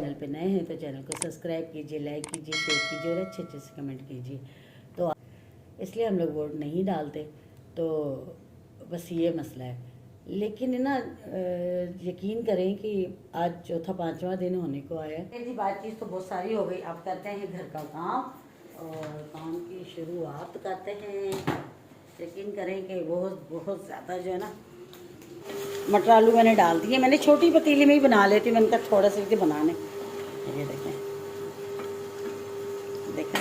Channel पे नए हैं तो चैनल को सब्सक्राइब कीजिए, लाइक कीजिए, शेयर कीजिए और अच्छे अच्छे से कमेंट कीजिए। तो इसलिए हम लोग वोट नहीं डालते, तो बस ये मसला है। लेकिन है ना, यकीन करें कि आज चौथा पांचवा दिन होने को आया है जी। बातचीत तो बहुत सारी हो गई, अब करते हैं घर का काम और काम की शुरुआत करते हैं। यकीन करें कि बहुत बहुत ज़्यादा जो है ना, मटर आलू मैंने डाल दिए। मैंने छोटी पतीली में ही बना लेती, मैंने कहा थोड़ा सा बनाने। ये देखें देखें,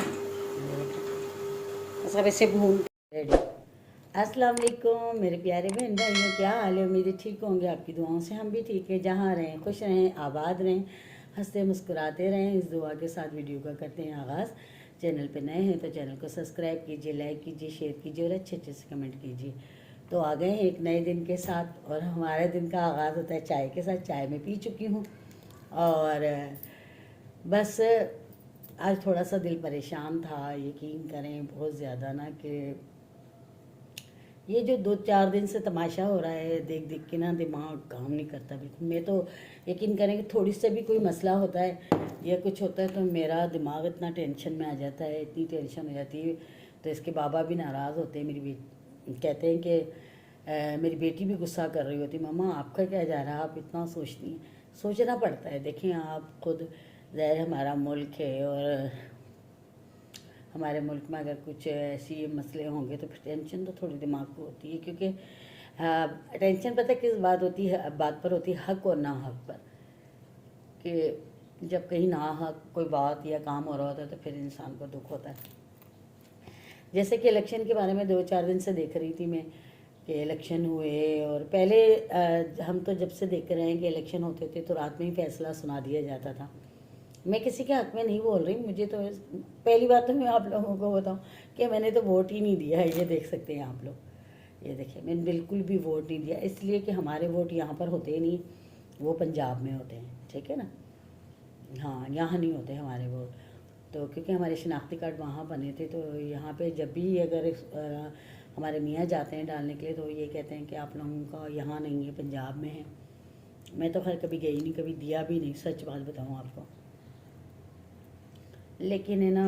सब ऐसे भून रेडी। अस्सलाम वालेकुम मेरे प्यारे बहन भाइयों, क्या हाल है? उम्मीद ठीक होंगे, आपकी दुआओं से हम भी ठीक है। जहाँ रहें खुश रहें, आबाद रहें, हंसते मुस्कुराते रहें, इस दुआ के साथ वीडियो का करते हैं आगाज़। चैनल पे नए हैं तो चैनल को सब्सक्राइब कीजिए, लाइक कीजिए, शेयर कीजिए और अच्छे अच्छे से कमेंट कीजिए। तो आ गए हैं एक नए दिन के साथ, और हमारे दिन का आगाज़ होता है चाय के साथ। चाय में पी चुकी हूँ और बस आज थोड़ा सा दिल परेशान था। यकीन करें बहुत ज़्यादा ना, कि ये जो 2-4 दिन से तमाशा हो रहा है देख देख के ना, दिमाग काम नहीं करता बिल्कुल। मैं तो यकीन करें कि थोड़ी से भी कोई मसला होता है या कुछ होता है तो मेरा दिमाग इतना टेंशन में आ जाता है, इतनी टेंशन हो जाती है। तो इसके बाबा भी नाराज़ होते हैं, मेरी बेटी कहते हैं कि मेरी बेटी भी गुस्सा कर रही होती, मम्मा आपका क्या जा रहा है, आप इतना सोचती हैं। सोचना पड़ता है, देखें आप खुद, ज़ाहिर हमारा मुल्क है और हमारे मुल्क में अगर कुछ ऐसी मसले होंगे तो फिर टेंशन तो थोड़ी दिमाग को होती है। क्योंकि टेंशन पता है किस बात होती है, बात पर होती है, हक और ना हक पर। कि जब कहीं ना हक कोई बात या काम हो रहा होता है तो फिर इंसान को दुख होता है। जैसे कि इलेक्शन के बारे में 2-4 दिन से देख रही थी मैं कि इलेक्शन हुए, और पहले हम तो जब से देख रहे हैं कि इलेक्शन होते थे तो रात में ही फैसला सुना दिया जाता था। मैं किसी के हक में नहीं बोल रही, मुझे तो पहली बात तो मैं आप लोगों को बताऊं कि मैंने तो वोट ही नहीं दिया है। ये देख सकते हैं आप लोग, ये देखिए मैंने बिल्कुल भी वोट नहीं दिया, इसलिए कि हमारे वोट यहाँ पर होते ही नहीं, वो पंजाब में होते हैं, ठीक है ना। हाँ, यहाँ नहीं होते हमारे वोट, तो क्योंकि हमारे शनाख्ती कार्ड वहाँ बने थे। तो यहाँ पे जब भी अगर हमारे मियाँ जाते हैं डालने के लिए तो ये कहते हैं कि आप लोगों का यहाँ नहीं है, पंजाब में है। मैं तो खैर कभी गई नहीं, कभी दिया भी नहीं, सच बात बताऊँ आपको। लेकिन है ना,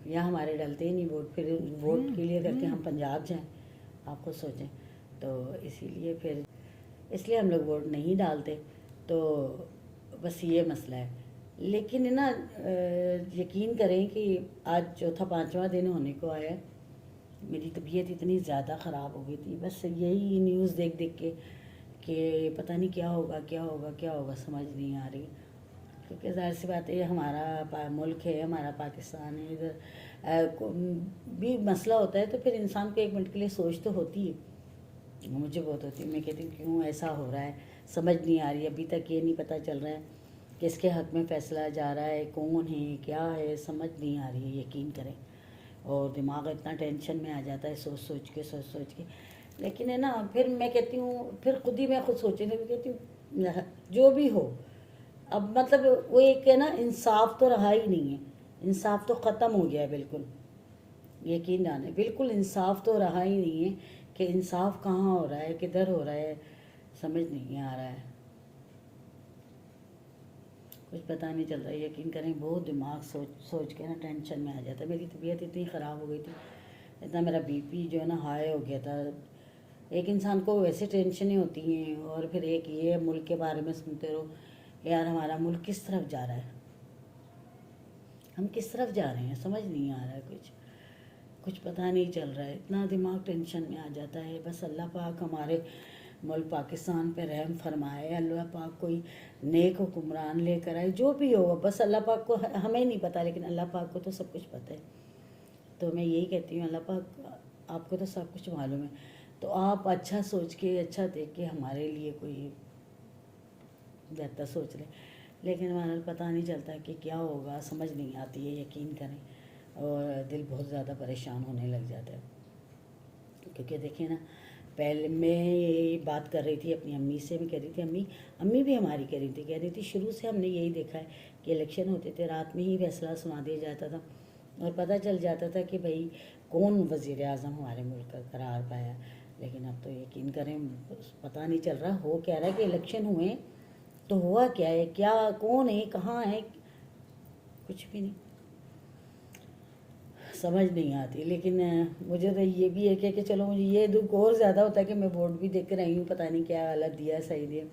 यहाँ हमारे डलते ही नहीं वोट, फिर वोट के लिए करके हम पंजाब जाएं, आप खुद सोचें। तो इसीलिए फिर इसलिए हम लोग वोट नहीं डालते, तो बस ये मसला है। लेकिन है ना, यकीन करें कि आज चौथा पांचवा दिन होने को आया है। मेरी तबीयत इतनी ज़्यादा ख़राब हो गई थी, बस यही न्यूज़ देख देख के कि पता नहीं क्या होगा क्या होगा क्या होगा, समझ नहीं आ रही। क्योंकि ज़ाहिर सी बात है, ये हमारा मुल्क है, हमारा पाकिस्तान है, इधर भी मसला होता है तो फिर इंसान को एक मिनट के लिए सोच तो होती है। मुझे बहुत होती है, मैं कहती हूँ क्यों ऐसा हो रहा है, समझ नहीं आ रही। अभी तक ये नहीं पता चल रहा है किसके हक़ में फ़ैसला जा रहा है, कौन है क्या है, समझ नहीं आ रही है, यकीन करें। और दिमाग इतना टेंशन में आ जाता है सोच सोच के। लेकिन है ना, फिर मैं कहती हूँ, फिर खुद ही मैं खुद सोचने लगी, कहती हूँ जो भी हो, अब मतलब वो एक है ना, इंसाफ तो रहा ही नहीं है, इंसाफ तो ख़त्म हो गया है बिल्कुल। यकीन जाने बिल्कुल इंसाफ तो रहा ही नहीं है कि इंसाफ कहाँ हो रहा है, किधर हो रहा है, समझ नहीं आ रहा है, कुछ पता नहीं चल रहा है। यकीन करें बहुत दिमाग सोच सोच के ना टेंशन में आ जाता है। मेरी तबीयत इतनी ख़राब हो गई थी, इतना मेरा बीपी जो है ना हाई हो गया था। एक इंसान को वैसे टेंशनें होती हैं, और फिर एक ये मुल्क के बारे में सुनते रहो, यार हमारा मुल्क किस तरफ जा रहा है, हम किस तरफ जा रहे हैं, समझ नहीं आ रहा है, कुछ पता नहीं चल रहा है। इतना दिमाग टेंशन में आ जाता है। बस अल्लाह पाक हमारे मुल्क पाकिस्तान पे रहम फरमाए, अल्लाह पाक कोई नेक हुक्मरान लेकर आए, जो भी हो। बस अल्लाह पाक को, हमें नहीं पता लेकिन अल्लाह पाक को तो सब कुछ पता है। तो मैं यही कहती हूँ, अल्लाह पाक आपको तो सब कुछ मालूम है, तो आप अच्छा सोच के, अच्छा देख के हमारे लिए कोई बेहतर सोच लें। लेकिन हमारा पता नहीं चलता कि क्या होगा, समझ नहीं आती है, यकीन करें। और दिल बहुत ज़्यादा परेशान होने लग जाता है। क्योंकि देखिए ना, पहले मैं ये बात कर रही थी अपनी अम्मी से, मैं कह रही थी, अम्मी भी हमारी कह रही थी शुरू से हमने यही देखा है कि इलेक्शन होते थे रात में ही फैसला सुना दिया जाता था और पता चल जाता था कि भाई कौन वज़ीर आज़म हमारे मुल्क का करार पाया। लेकिन अब तो यकीन करें पता नहीं चल रहा हो क्या रहा है, कि इलेक्शन हुए तो हुआ क्या है, क्या कौन है, कहाँ है, कुछ भी नहीं, समझ नहीं आती। लेकिन मुझे तो ये भी है कि चलो मुझे ये दुख और ज़्यादा होता है कि मैं वोट भी देख कर रही हूँ, पता नहीं क्या गलत दिया सही दिया।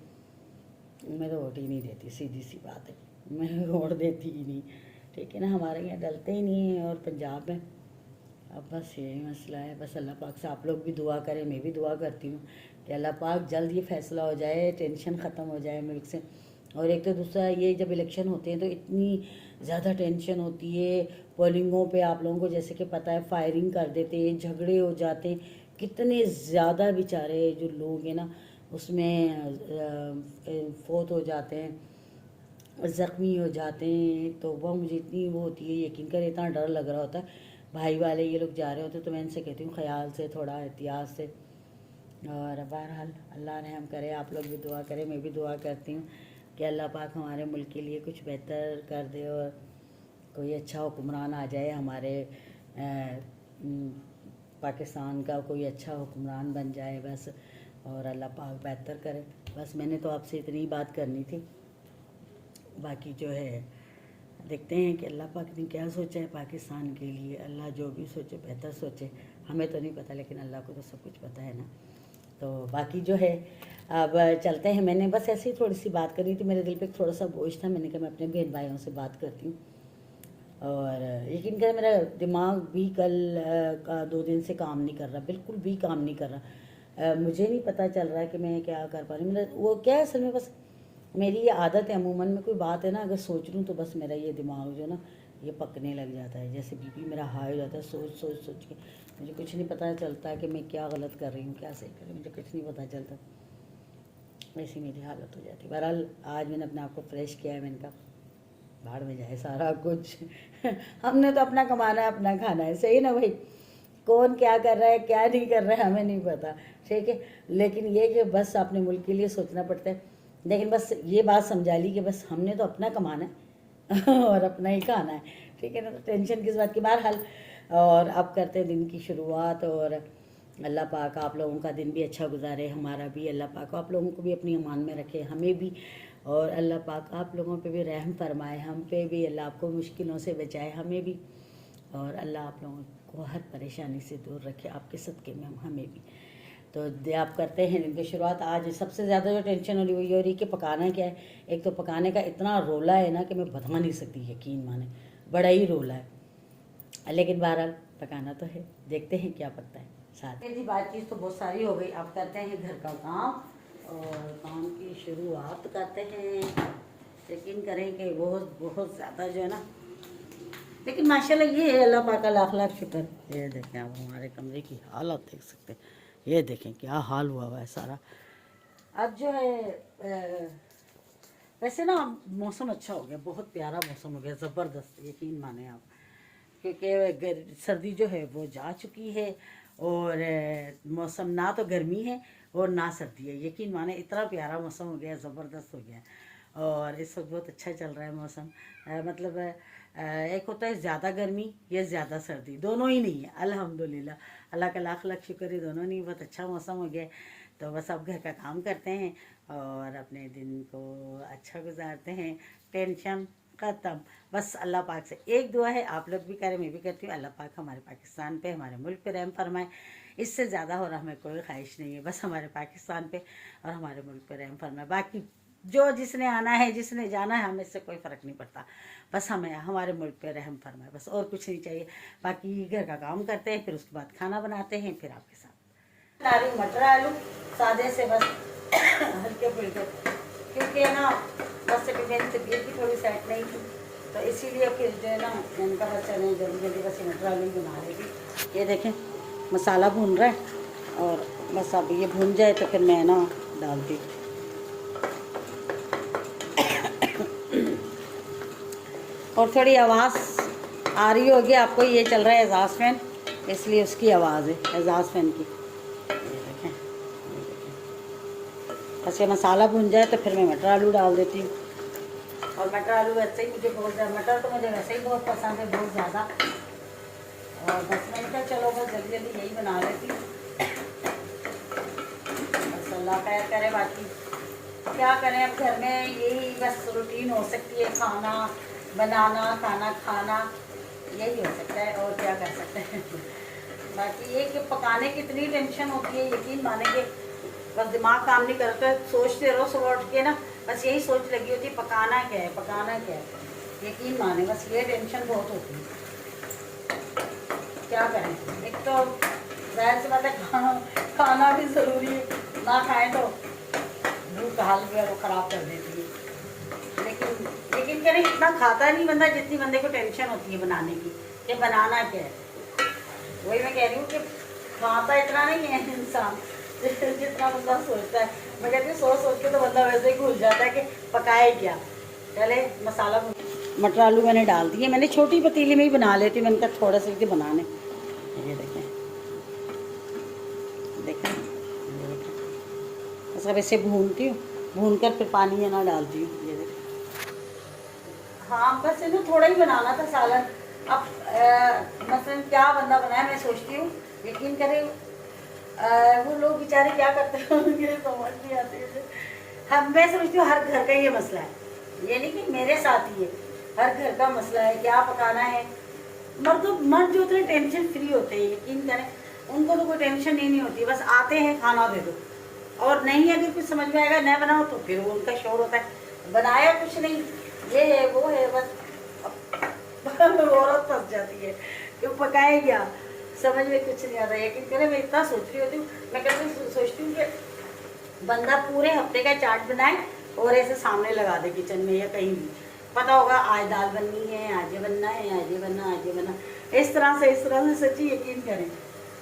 मैं तो वोट ही नहीं देती, सीधी सी बात है, मैं वोट देती ही नहीं, ठीक है ना। हमारे यहाँ डलते ही नहीं है और पंजाब में अब बस यही मसला है। बस अल्लाह पाक से आप लोग भी दुआ करें, मैं भी दुआ करती हूँ कि अल्लाह पाक जल्द ये फ़ैसला हो जाए, टेंशन ख़त्म हो जाए मुल्क से। और एक तो दूसरा ये, जब इलेक्शन होते हैं तो इतनी ज़्यादा टेंशन होती है पोलिंगों पे। आप लोगों को जैसे कि पता है फायरिंग कर देते हैं, झगड़े हो जाते हैं, कितने ज़्यादा बेचारे जो लोग हैं ना उसमें फौत हो जाते हैं, ज़ख्मी हो जाते हैं। तो वह मुझे इतनी वो होती है, यकीन कर इतना डर लग रहा होता है। भाई वाले ये लोग जा रहे होते तो मैं इनसे कहती हूँ ख्याल से, थोड़ा एहतियात से। और बहरहाल अल्लाह रहम करे, आप लोग भी दुआ करें, मैं भी दुआ करती हूँ कि अल्लाह पाक हमारे मुल्क के लिए कुछ बेहतर कर दे और कोई अच्छा हुक्मरान आ जाए हमारे पाकिस्तान का, कोई अच्छा हुक्मरान बन जाए बस, और अल्लाह पाक बेहतर करे। बस मैंने तो आपसे इतनी बात करनी थी। बाकी जो है देखते हैं कि अल्लाह पाक ने क्या सोचा है पाकिस्तान के लिए। अल्लाह जो भी सोचे बेहतर सोचे, हमें तो नहीं पता, लेकिन अल्लाह को तो सब कुछ पता है ना। तो बाकी जो है अब चलते हैं। मैंने बस ऐसे ही थोड़ी सी बात करी थी, मेरे दिल पे थोड़ा सा बोझ था, मैंने कहा मैं अपने बहन भाइयों से बात करती हूँ। और यकीन करें मेरा दिमाग भी कल का 2 दिन से काम नहीं कर रहा, बिल्कुल भी काम नहीं कर रहा। मुझे नहीं पता चल रहा है कि मैं क्या कर पा रही हूँ। मेरा वो क्या है असल में, बस मेरी ये आदत है, अमूमन में कोई बात है ना अगर सोच लूँ तो बस मेरा ये दिमाग जो ना ये पकने लग जाता है, जैसे बीपी मेरा हाई हो जाता है सोच सोच सोच के। मुझे कुछ नहीं पता चलता कि मैं क्या गलत कर रही हूँ, क्या सही कर रही हूँ, मुझे कुछ नहीं पता चलता, ऐसी मेरी हालत हो जाती है। बहरहाल आज मैंने अपने आप को फ्रेश किया है, मैंने कहा भाड़ में जाए सारा कुछ हमने तो अपना कमाना है, अपना खाना है, सही ना भाई। कौन क्या कर रहा है क्या नहीं कर रहा है हमें नहीं पता, ठीक है। लेकिन ये कि बस अपने मुल्क के लिए सोचना पड़ता है। लेकिन बस ये बात समझा ली कि बस हमने तो अपना कमाना है और अपना ही खाना है, ठीक है ना। तो टेंशन किस बात की। बहरहाल और अब करते हैं दिन की शुरुआत। और अल्लाह पाक आप लोगों का दिन भी अच्छा गुजारे, हमारा भी। अल्लाह पाक आप लोगों को भी अपनी अमान में रखे, हमें भी। और अल्लाह पाक आप लोगों पे भी रहम फरमाए, हम पे भी। अल्लाह आपको मुश्किलों से बचाए, हमें भी। और अल्लाह आप लोगों को हर परेशानी से दूर रखे, आपके सदक़े में हमें भी। तो आप करते हैं दिन की शुरुआत। आज सबसे ज़्यादा जो टेंशन हो रही है कि पकाना क्या है। एक तो पकाने का इतना रोला है ना कि मैं बता नहीं सकती, यकीन माने बड़ा ही रोला है। लेकिन बहरहाल पकाना तो है, देखते हैं क्या पकता है साथ जी। बातचीत तो बहुत सारी हो गई, अब करते हैं घर का काम और काम की शुरुआत करते हैं। यकीन करें कि बहुत बहुत ज़्यादा जो है ना, लेकिन माशाल्लाह ये है अल्लाह पाक का लाख लाख शुक्र। ये देखें आप हमारे कमरे की हालत देख सकते हैं, ये देखें क्या हाल हुआ हुआ है सारा। अब जो है वैसे ना मौसम अच्छा हो गया, बहुत प्यारा मौसम हो गया, ज़बरदस्त, यकीन माने आप। क्योंकि सर्दी जो है वो जा चुकी है और मौसम ना तो गर्मी है और ना सर्दी है, यकीन माने इतना प्यारा मौसम हो गया, ज़बरदस्त हो गया। और इस वक्त बहुत अच्छा चल रहा है मौसम। मतलब एक होता है ज़्यादा गर्मी या ज़्यादा सर्दी, दोनों ही नहीं है अल्हम्दुलिल्लाह। अल्लाह का लाख लाख शुक्र है, दोनों नहीं, बहुत अच्छा मौसम हो गया। तो बस अब घर का काम करते हैं और अपने दिन को अच्छा गुजारते हैं, टेंशन ख़त्म। बस अल्लाह पाक से एक दुआ है, आप लोग भी करें मैं भी करती हूँ, अल्लाह पाक हमारे पाकिस्तान पे, हमारे मुल्क पे रहम फरमाए। इससे ज़्यादा और हमें कोई ख्वाहिश नहीं है, बस हमारे पाकिस्तान पे और हमारे मुल्क पे रहम फरमाए। बाकी जो जिसने आना है जिसने जाना है हमें इससे कोई फ़र्क नहीं पड़ता, बस हमें हमारे मुल्क पे रहम फरमाए, बस और कुछ नहीं चाहिए। बाकी घर का काम करते हैं, फिर उसके बाद खाना बनाते हैं, फिर आपके साथ बना रही मटर आलू सादे से, बस हल्के फुल्के, क्योंकि ना बस अभी मेरी तबीयत भी थोड़ी सेट नहीं थी, तो इसीलिए फिर जो है ना मैंने कहा बच्चा नहीं जल्दी जल्दी बस मटर आलू बना लेगी। ये देखें मसाला भून रहा है और बस अब ये भून जाए तो फिर मैं ना डालती। और थोड़ी आवाज़ आ रही होगी आपको, ये चल रहा है एजाज़ फैन, इसलिए उसकी आवाज़ है एजाज़ फैन की। ये देखें बस ये मसाला भुन जाए तो फिर मैं मटर आलू डाल देती हूँ। और मटर आलू वैसे ही मुझे बहुत ज़्यादा, मटर तो मुझे वैसे ही बहुत पसंद है, बहुत ज़्यादा। और बस मैंने कहा चलो बस जल्दी जल्दी यही बना लेती हूँ, बस अल्लाह खैर करे। बाकी क्या करें, अब घर में यही बस रूटीन हो सकती है, खाना बनाना, खाना खाना, यही हो सकता है और क्या कर सकते हैं। बाकी ये कि पकाने की इतनी टेंशन होती है, यकीन मानेंगे, बस दिमाग काम नहीं करता, सोचते रहो सुबह उठ के ना, बस यही सोच लगी होती है पकाना क्या है, पकाना क्या है। यकीन माने बस ये टेंशन बहुत होती है। क्या करें, एक तो जाहिर सी बात है खाना भी ज़रूरी है, ना खाएं तो मुँह का हाल जो है वो ख़राब कर देती है। लेकिन कह रहे इतना खाता नहीं बंदा जितनी बंदे को टेंशन होती है बनाने की, कि बनाना क्या है। वही मैं कह रही हूँ कि खाता इतना नहीं है इंसान जितना बंदा सोचता है। मैं कहती हूँ सोच के तो बंदा वैसे ही भूल जाता है कि पकाए क्या। पहले मसाला, मटर आलू मैंने डाल दिए, मैंने छोटी पतीली में ही बना लेती, मैंने कहा थोड़ा सा बनाने। ये देखें देखें सब ऐसे भूनती हूँ, भून कर फिर पानी है ना डालती हूँ। ये देखें, हाँ बस ना थोड़ा ही बनाना था सालन। अब मसलन क्या बंदा बनाए, मैं सोचती हूँ, यकीन करें वो लोग बेचारे क्या करते हैं मुझे समझ नहीं आती है। हम मैं समझती हूँ हर घर का ये मसला है, ये नहीं कि मेरे साथ ही है, हर घर का मसला है क्या पकाना है। मर्द जो उतने टेंशन फ्री होते हैं, यकीन करें उनको तो कोई टेंशन ही नहीं होती, बस आते हैं खाना दे दो, और नहीं अगर कुछ समझ में आएगा न बनाओ तो फिर वो उनका शोर होता है बनाया कुछ नहीं, ये है वो है, बस औरत फंस जाती है कि पकाए क्या, समझ में कुछ नहीं आता। यकीन करें मैं इतना सोच रही होती हूँ, मैं कभी सोचती हूँ कि बंदा पूरे हफ्ते का चार्ट बनाए और ऐसे सामने लगा दे किचन में या कहीं भी, पता होगा आज दाल बननी है, आज ये बनना है, आज ये बनना, आज ये बनना, इस तरह से सच्ची यकीन करें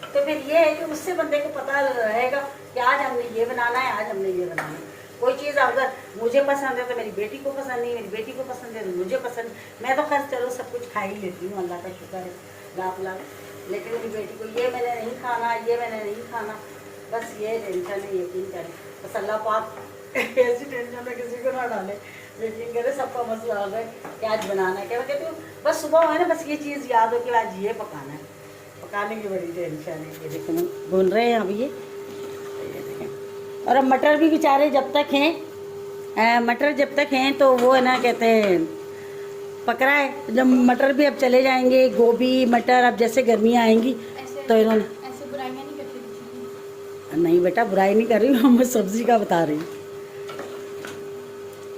तो फिर ये है कि उससे बंदे को पता रहेगा कि आज हमने ये बनाना है, आज हमने ये बनाना है। कोई चीज़ अगर मुझे पसंद है तो मेरी बेटी को पसंद नहीं, मेरी बेटी को पसंद है तो मुझे पसंद, मैं तो खैर चलो सब कुछ खा ही लेती हूँ, अल्लाह का शुक्र है लाख लाख, लेकिन मेरी बेटी को ये मैंने नहीं खाना, ये मैंने नहीं खाना, बस ये टेंशन है। यकीन करें बस अल्लाह पाक ऐसी टेंशन में किसी को ना डाले, यकीन करें सबका मसला आ गया कि आज बनाना है क्या। मैं कहती हूँ बस सुबह है ना, बस ये चीज़ याद हो कि आज ये पकाना है, पकाने की बड़ी टेंशन है। ये देखो भून रहे हैं अभी ये देखें। और अब मटर भी बेचारे जब तक हैं, मटर जब तक हैं तो वो है ना कहते हैं पक रहा है, जब मटर भी अब चले जाएंगे, गोभी मटर अब जैसे गर्मियाँ आएंगी तो इन्होंने ऐसे बुराइयां नहीं करती। नहीं बेटा बुराई नहीं कर रही हूँ, मैं सब्जी का बता रही हूँ।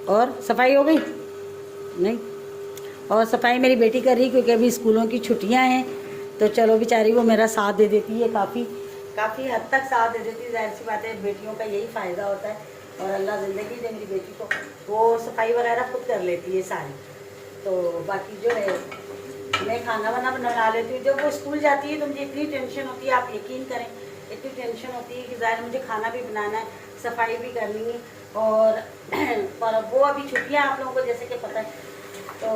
और सफाई हो गई नहीं, और सफाई मेरी बेटी कर रही क्योंकि अभी स्कूलों की छुट्टियाँ हैं, तो चलो बेचारी वो मेरा साथ दे देती है, काफ़ी हद तक साथ दे देती है। जाहिर सी बात है बेटियों का यही फ़ायदा होता है, और अल्लाह ज़िंदगी दे मेरी बेटी को, वो सफाई वगैरह खुद कर लेती है सारी। तो बाकी जो है मैं खाना वाना बना लेती हूँ। जब वो स्कूल जाती है तो मुझे इतनी टेंशन होती है, आप यकीन करें इतनी टेंशन होती है कि ज़ाहिर मुझे खाना भी बनाना है, सफाई भी करनी है, और पर वो अभी छुट्टियाँ आप लोगों को जैसे कि पता है तो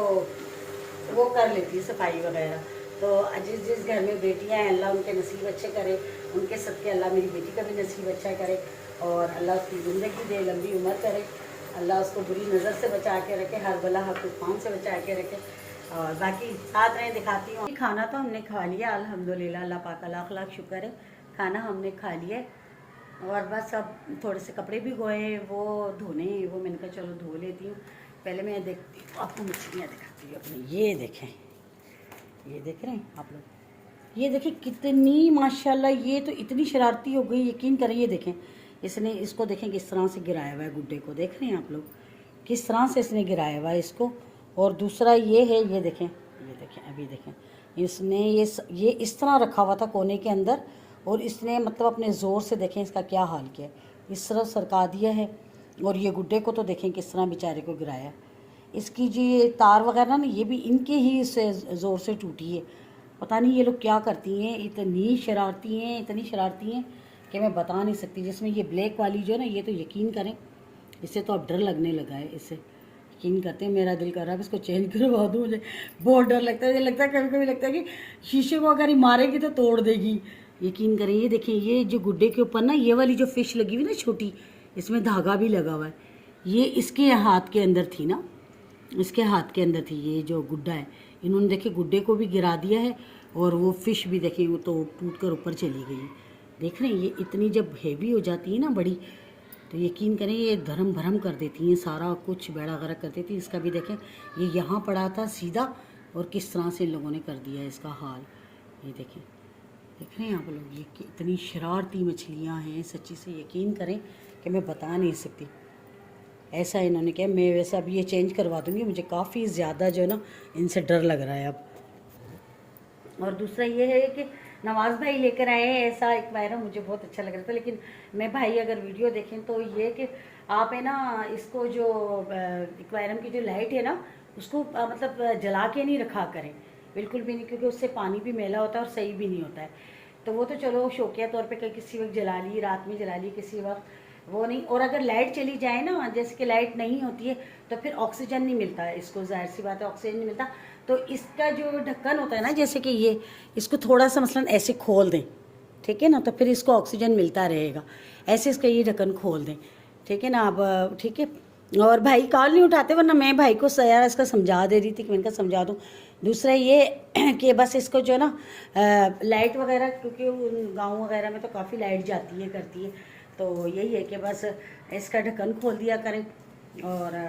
वो कर लेती है सफाई वगैरह। तो जिस घर में बेटियां हैं अल्लाह उनके नसीब अच्छे करे, उनके सदके अल्लाह मेरी बेटी का भी नसीब अच्छा करे, और अल्लाह उसकी ज़िंदगी दे, लंबी उम्र करे, अल्लाह उसको बुरी नज़र से बचा के रखे, हर बला हर तूफान से बचा के रखे। और बाकी साथ रहें, दिखाती हूँ। खाना तो हमने खा लिया अल्हम्दुलिल्लाह, अल्लाह पाक लाख लाख शुक्र है, खाना हमने खा लिया। और बस अब थोड़े से कपड़े भी गोए वो धोने, वो मैंने कहा चलो धो लेती हूँ। पहले मैं देखती हूँ आपको मछलियाँ दिखाती हूँ अपनी। ये देखें, ये देख रहे हैं आप लोग, ये देखें कितनी माशाल्लाह, ये तो इतनी शरारती हो गई, यकीन करें। ये देखें इसने, इसको देखें किस तरह से गिराया हुआ है गुड्डे को, देख रहे हैं आप लोग किस तरह से इसने गिराया हुआ है इसको। और दूसरा ये है, ये देखें, ये देखें अभी देखें इसने ये इस तरह रखा हुआ था कोने के अंदर, और इसने मतलब अपने ज़ोर से देखें इसका क्या हाल किया, इस तरह सरका दिया है। और ये गुड्डे को तो देखें किस तरह बेचारे को गिराया। इसकी जी ये तार वगैरह ना, ये भी इनके ही से ज़ोर से टूटी है। पता नहीं ये लोग क्या करती हैं, इतनी शरारती हैं कि मैं बता नहीं सकती। जिसमें ये ब्लैक वाली जो है ना, ये तो यकीन करें इससे तो अब डर लगने लगा है, इससे यकीन करते हैं मेरा दिल कर रहा है इसको चेंज करवा दूँ। मुझे बहुत डर लगता है, मुझे लगता है कभी कभी लगता है कि शीशे को अगर ये मारेगी तो तोड़ देगी। यकीन करें ये देखिए, ये जो गुड्डे के ऊपर ना ये वाली जो फ़िश लगी हुई ना छोटी, इसमें धागा भी लगा हुआ है, ये इसके हाथ के अंदर थी ना, इसके हाथ के अंदर थी ये जो गुड्डा है। इन्होंने देखिए गुड्डे को भी गिरा दिया है, और वो फ़िश भी देखिए वो तो टूट कर ऊपर चली गई। देख रहे हैं ये इतनी जब हेवी हो जाती है ना बड़ी, तो यकीन करें ये धर्म भरम कर देती हैं, सारा कुछ बेड़ा गर्क कर देती हैं। इसका भी देखें, ये यहाँ पड़ा था सीधा और किस तरह से इन लोगों ने कर दिया है इसका हाल। ये देखें, देख रहे हैं आप लोग, ये इतनी शरारती मछलियाँ हैं, सच्ची से यकीन करें कि मैं बता नहीं सकती। ऐसा इन्होंने किया। मैं वैसे अभी ये चेंज करवा दूँगी, मुझे काफ़ी ज़्यादा जो है ना इनसे डर लग रहा है अब। और दूसरा ये है कि नवाज़ भाई लेकर आए हैं ऐसा एक्वायरम, मुझे बहुत अच्छा लग रहा था। लेकिन मैं भाई अगर वीडियो देखें तो ये कि आप है ना इसको जो एक्वायरम की जो लाइट है ना उसको मतलब जला के नहीं रखा करें, बिल्कुल भी नहीं, क्योंकि उससे पानी भी मैला होता है और सही भी नहीं होता है। तो वो तो चलो शौकिया तौर पे किसी वक्त जला ली, रात में जला ली, किसी वक्त वो नहीं। और अगर लाइट चली जाए ना, जैसे कि लाइट नहीं होती है तो फिर ऑक्सीजन नहीं मिलता है इसको, जाहिर सी बात है ऑक्सीजन नहीं मिलता। तो इसका जो ढक्कन होता है ना, जैसे कि ये इसको थोड़ा सा मसलन ऐसे खोल दें, ठीक है ना, तो फिर इसको ऑक्सीजन मिलता रहेगा। ऐसे इसका ये ढक्कन खोल दें, ठीक है ना। अब ठीक है। और भाई कॉल नहीं उठाते, वरना मैं भाई को यार इसका समझा दे रही थी कि मैं इनका समझा दूँ। दूसरा ये कि बस इसको जो ना लाइट वगैरह, क्योंकि गाँव वगैरह में तो काफ़ी लाइट जाती है करती है, तो यही है कि बस इसका ढक्कन खोल दिया करें और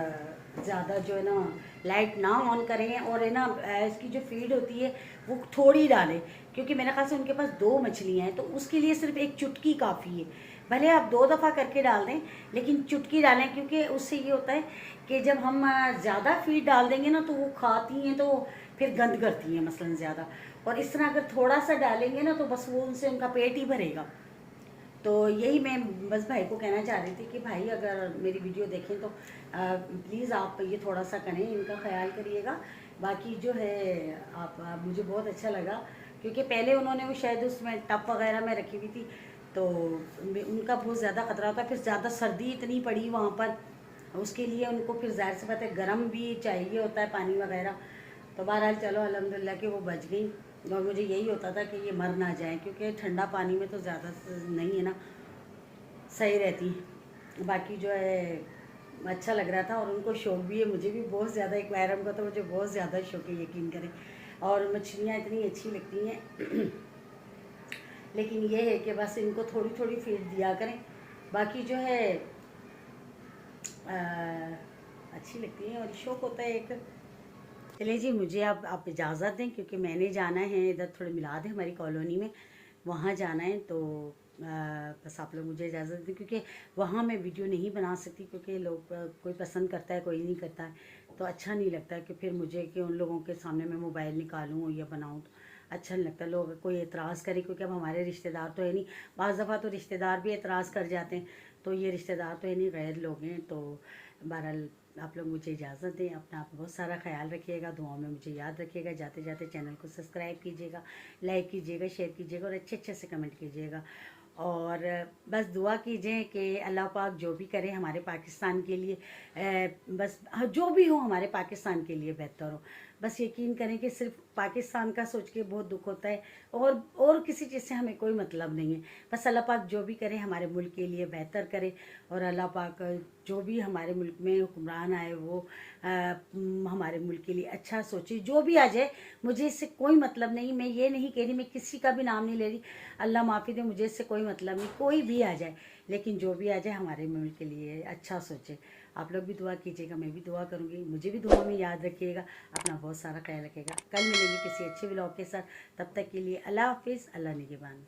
ज़्यादा जो है ना लाइट ना ऑन करें। और है ना इसकी जो फीड होती है वो थोड़ी डालें, क्योंकि मेरे ख्याल से उनके पास 2 मछलियाँ हैं, तो उसके लिए सिर्फ एक चुटकी काफ़ी है। भले आप 2 दफ़ा करके डाल दें, लेकिन चुटकी डालें, क्योंकि उससे ये होता है कि जब हम ज़्यादा फीड डाल देंगे ना तो वो खाती हैं तो फिर गंद करती हैं मसलन ज़्यादा। और इस तरह अगर थोड़ा सा डालेंगे ना तो बस वो उनसे उनका पेट ही भरेगा। तो यही मैं बस भाई को कहना चाह रही थी कि भाई अगर मेरी वीडियो देखें तो प्लीज़ आप ये थोड़ा सा करें, इनका ख्याल करिएगा। बाकी जो है आप मुझे बहुत अच्छा लगा, क्योंकि पहले उन्होंने वो शायद उसमें टप वगैरह में रखी हुई थी, तो उनका बहुत ज़्यादा ख़तरा होता है। फिर ज़्यादा सर्दी इतनी पड़ी वहाँ पर, उसके लिए उनको फिर ज़ाहिर सी बात है गर्म भी चाहिए होता है पानी वगैरह। तो बहरहाल चलो अल्हम्दुलिल्लाह कि वो बच गई। और मुझे यही होता था कि ये मर ना जाए, क्योंकि ठंडा पानी में तो ज़्यादा नहीं है ना, सही रहती। बाकी जो है अच्छा लग रहा था और उनको शौक भी है, मुझे भी बहुत ज़्यादा एक्वेरियम का तो मुझे बहुत ज़्यादा शौक है, यकीन करें। और मछलियाँ इतनी अच्छी लगती हैं लेकिन ये है कि बस इनको थोड़ी थोड़ी फीड दिया करें। बाकी जो है अच्छी लगती हैं और शौक होता है एक। चलिए जी, मुझे अब आप इजाज़त दें, क्योंकि मैंने जाना है इधर, थोड़े मिलाद है हमारी कॉलोनी में, वहाँ जाना है। तो बस आप लोग मुझे इजाज़त दें, क्योंकि वहाँ मैं वीडियो नहीं बना सकती, क्योंकि लोग कोई पसंद करता है कोई नहीं करता है, तो अच्छा नहीं लगता है कि फिर मुझे कि उन लोगों के सामने मैं मोबाइल निकालूँ या बनाऊँ, तो अच्छा नहीं लगता। लोग कोई एतराज़ करे, क्योंकि अब हमारे रिश्तेदार तो है नहीं, बाज़ दफ़ा तो रिश्तेदार भी एतराज़ कर जाते हैं, तो ये रिश्तेदार तो है नहीं, गैर लोग हैं। तो बहरहाल आप लोग मुझे इजाज़त दें, अपना आप बहुत सारा ख्याल रखिएगा, दुआओं में मुझे याद रखिएगा। जाते जाते चैनल को सब्सक्राइब कीजिएगा, लाइक कीजिएगा, शेयर कीजिएगा और अच्छे अच्छे से कमेंट कीजिएगा। और बस दुआ कीजिए कि अल्लाह पाक जो भी करे हमारे पाकिस्तान के लिए, बस जो भी हो हमारे पाकिस्तान के लिए बेहतर हो। बस यकीन करें कि सिर्फ पाकिस्तान का सोच के बहुत दुख होता है, और किसी चीज़ से हमें कोई मतलब नहीं है। बस अल्लाह पाक जो भी करे हमारे मुल्क के लिए बेहतर करे, और अल्लाह पाक जो भी हमारे मुल्क में हुक्मरान आए वो हमारे मुल्क के लिए अच्छा सोचे। जो भी आ जाए मुझे इससे कोई मतलब नहीं, मैं ये नहीं कह रही, मैं किसी का भी नाम नहीं ले रही, अल्लाह माफ़ी दे, मुझे इससे कोई मतलब नहीं, कोई भी आ जाए, लेकिन जो भी आ जाए हमारे मुल्क के लिए अच्छा सोचे। आप लोग भी दुआ कीजिएगा, मैं भी दुआ करूँगी, मुझे भी दुआ में याद रखिएगा, अपना बहुत सारा ख्याल रखिएगा। कल मिलेंगे किसी अच्छे व्लॉग के साथ, तब तक के लिए अल्लाह हाफिज़, अल्लाह निगहबान।